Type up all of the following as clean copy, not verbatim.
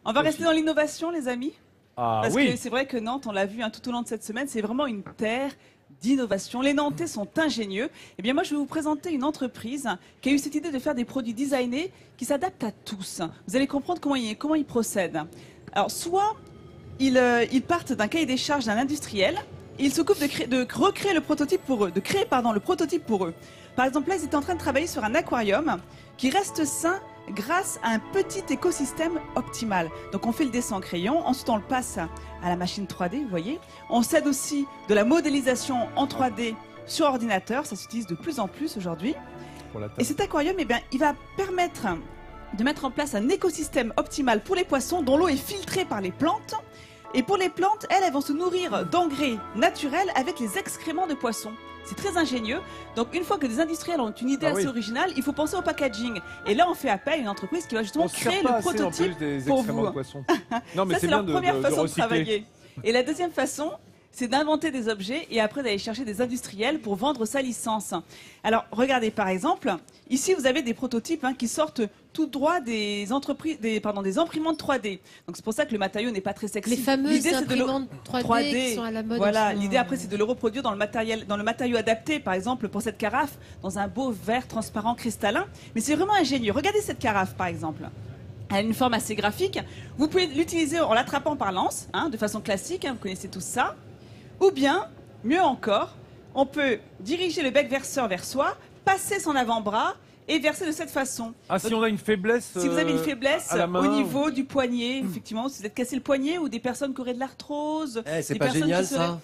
On va rester dans l'innovation, les amis. Ah Parce oui. que c'est vrai que Nantes, on l'a vu tout au long de cette semaine, c'est vraiment une terre d'innovation. Les Nantais sont ingénieux. Eh bien, moi, je vais vous présenter une entreprise qui a eu cette idée de faire des produits designés qui s'adaptent à tous. Vous allez comprendre comment ils procèdent. Alors, soit ils partent d'un cahier des charges d'un industriel et ils s'occupent de recréer le prototype pour eux, de créer, pardon, le prototype pour eux. Par exemple, là, ils étaient en train de travailler sur un aquarium qui reste sain grâce à un petit écosystème optimal. Donc on fait le dessin en crayon, ensuite on le passe à la machine 3D, vous voyez. On s'aide aussi de la modélisation en 3D sur ordinateur, ça s'utilise de plus en plus aujourd'hui. Et cet aquarium, eh bien, il va permettre de mettre en place un écosystème optimal pour les poissons dont l'eau est filtrée par les plantes. Et pour les plantes, elles vont se nourrir d'engrais naturels avec les excréments de poissons. C'est très ingénieux. Donc, une fois que des industriels ont une idée assez originale, il faut penser au packaging. Et là, on fait appel à une entreprise qui va justement créer le prototype pour vous. Non, mais ça, c'est leur première façon de travailler. Et la deuxième façon, c'est d'inventer des objets et après d'aller chercher des industriels pour vendre sa licence. Alors, regardez par exemple, ici, vous avez des prototypes qui sortent tout droit des entreprises, des imprimantes 3D. Donc, c'est pour ça que le matériau n'est pas très sexy. Les fameuses imprimantes 3D, qui sont à la mode. Voilà, l'idée après, c'est de le reproduire dans le matériau adapté, par exemple, pour cette carafe, dans un beau verre transparent cristallin. Mais c'est vraiment ingénieux. Regardez cette carafe, par exemple. Elle a une forme assez graphique. Vous pouvez l'utiliser en l'attrapant par l'anse, de façon classique, vous connaissez tous ça. Ou bien, mieux encore, on peut diriger le bec verseur vers soi, passer son avant-bras et verser de cette façon. Ah, si on a une faiblesse si vous avez une faiblesse à la main, au niveau du poignet, effectivement, si vous êtes cassé le poignet, ou des personnes qui auraient de l'arthrose. C'est pas génial ça.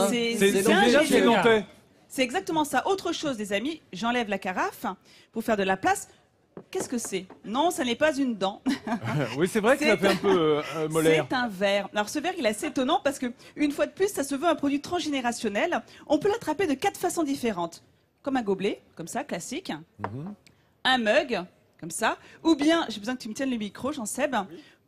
C'est génial, c'est nantais. C'est exactement ça. Autre chose, les amis, j'enlève la carafe pour faire de la place. Qu'est-ce que c'est? Non, ça n'est pas une dent. Oui, c'est vrai que ça fait un peu molaire. C'est un verre. Alors ce verre, il est assez étonnant parce que une fois de plus, ça se veut un produit transgénérationnel. On peut l'attraper de 4 façons différentes. Comme un gobelet, comme ça, classique. Un mug, comme ça. Ou bien, j'ai besoin que tu me tiennes le micro, Jean-Seb.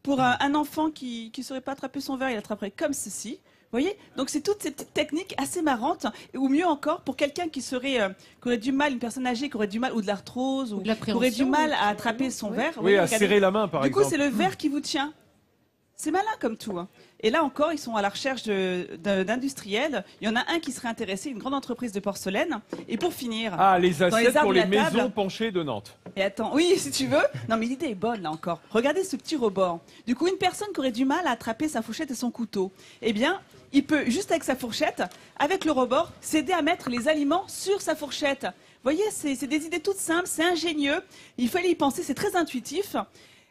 Pour un enfant qui ne saurait pas attraper son verre, il l'attraperait comme ceci. Vous voyez? Donc c'est toutes ces petites techniques assez marrantes, ou mieux encore, pour quelqu'un qui aurait du mal, une personne âgée qui aurait du mal, ou de l'arthrose, ou qui aurait du mal à attraper son verre. Oui, à serrer la main, par exemple. Du coup, c'est le verre qui vous tient. C'est malin comme tout. Et là encore, ils sont à la recherche d'industriels. Il y en a un qui serait intéressé, une grande entreprise de porcelaine. Et pour finir... Ah, les assiettes pour les maisons penchées de Nantes. Et attends, oui, si tu veux. Non, mais l'idée est bonne, là encore. Regardez ce petit rebord. Du coup, une personne qui aurait du mal à attraper sa fourchette et son couteau, eh bien, il peut, juste avec sa fourchette, avec le rebord, s'aider à mettre les aliments sur sa fourchette. Vous voyez, c'est des idées toutes simples, c'est ingénieux. Il fallait y penser, c'est très intuitif.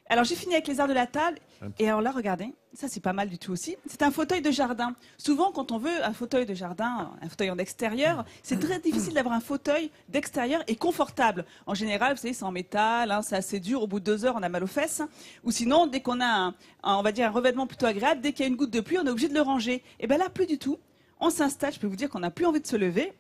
Alors, j'ai fini avec les arts de la table. Et alors là, regardez, ça, c'est pas mal du tout aussi. C'est un fauteuil de jardin. Souvent, quand on veut un fauteuil de jardin, un fauteuil en extérieur, c'est très difficile d'avoir un fauteuil d'extérieur et confortable. En général, vous savez, c'est en métal, c'est assez dur. Au bout de 2 heures, on a mal aux fesses. Ou sinon, dès qu'on a on va dire un revêtement plutôt agréable, dès qu'il y a une goutte de pluie, on est obligé de le ranger. Et bien là, plus du tout. On s'installe, je peux vous dire qu'on n'a plus envie de se lever.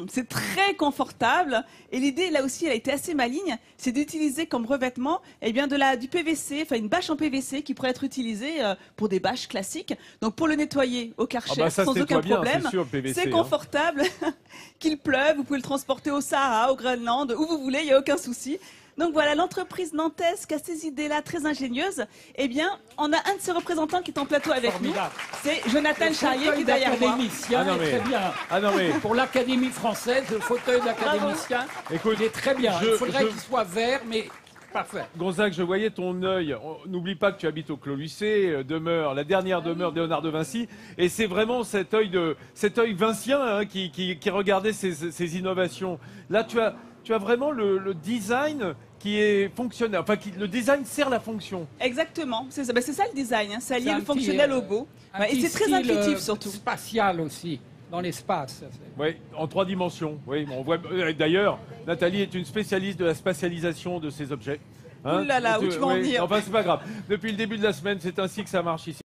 C'est très confortable et l'idée là aussi elle a été assez maligne, c'est d'utiliser comme revêtement du PVC, enfin une bâche en PVC qui pourrait être utilisée pour des bâches classiques. Donc pour le nettoyer au Karcher sans aucun problème, c'est confortable. Qu'il pleuve, vous pouvez le transporter au Sahara, au Groenland, où vous voulez, il n'y a aucun souci. Donc voilà, l'entreprise nantaise qui a ces idées-là très ingénieuses, eh bien, on a un de ses représentants qui est en plateau avec nous. C'est Jonathan Charrier qui est derrière moi. Très bien. Pour l'Académie française, le fauteuil d'académicien, il est très bien. Il faudrait qu'il soit vert, mais parfait. Gonzague, je voyais ton œil. N'oublie pas que tu habites au Clos Lucé, la dernière demeure de Léonard de Vinci. Et c'est vraiment cet œil vincien qui regardait ces innovations. Là, tu as vraiment le design qui est fonctionnel. Enfin, le design sert la fonction. Exactement. C'est ça le design. Ça allie le fonctionnel au beau. Et c'est très intuitif surtout. Spatial aussi, dans l'espace. Oui, en 3 dimensions. Oui, on voit. D'ailleurs, Nathalie est une spécialiste de la spatialisation de ces objets. Ouh là là, où tu vas en venir? Enfin, c'est pas grave. Depuis le début de la semaine, c'est ainsi que ça marche ici.